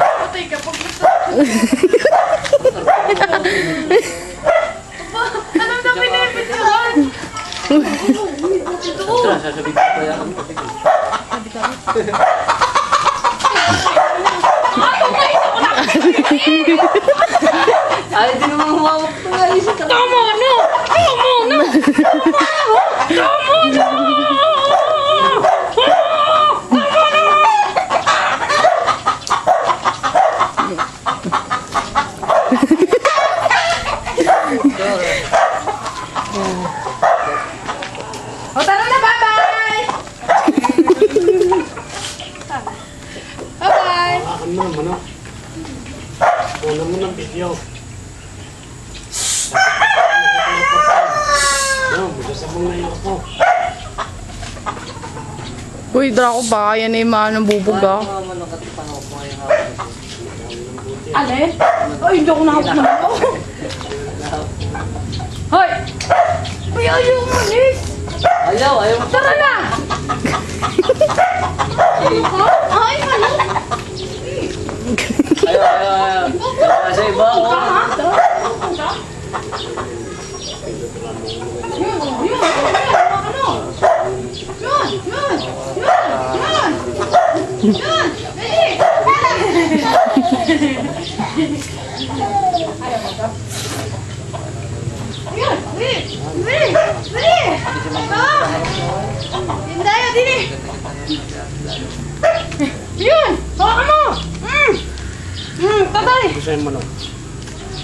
Patay ka pag ano na pinipit naman? Sasabihin ko pa yan. Ay, di naman humawak ko nga. Tama na! Tama na! Tama na! O tara na, bye-bye! Bye-bye! Ano naman o? Ano mo ng video? Ano, magsasabong na yun ako. Uy, Draco, baka yan ay maanong bubog ah. Alin? Ay, hindi ako nakapumalaw. Hoy! Ay, ayaw mo, Nick! Ayaw, ayaw. Tara na! Ay, ano? Ayaw, ayaw. Sa iba, oh. Yun! Hawakan mo! Tatay! Gusto mo no?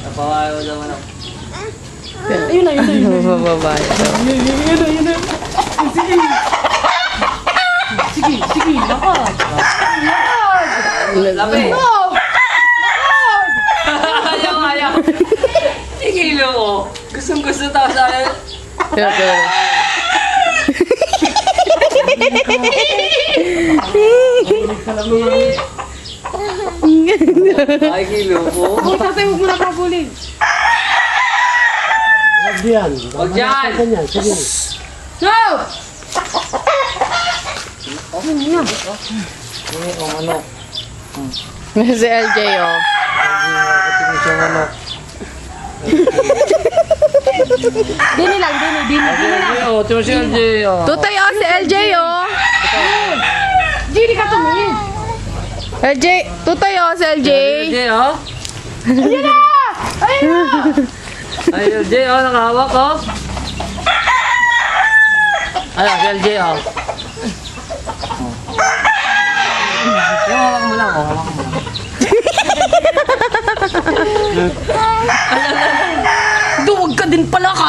Napawayo naman ako. Ayun na, yun na, yun na. Bababae. Yun na. Sige, sige, lakad. Lapi! Oh! Ayaw, ayaw. Tigilo ko. Gustong gusto tao sa akin. Ay, kilo ko. Oh, tatay, huwag mo na pabulin. Huwag yan. Huwag yan. Ganyan, sige. No! Si LJ oh. Dini lang, dini lang. Oh, ito si LJ. Tutoy oh, si LJ oh. Dini ka tumingin. LJ, tutoy oh, si LJ. LJ, oh. Ayun na! Ayun na! Ay, LJ, oh, nakahawak, oh. Ay, si LJ, oh. Yung hawak mo lang, oh. Hawak mo lang. Duwag ka din pala ka!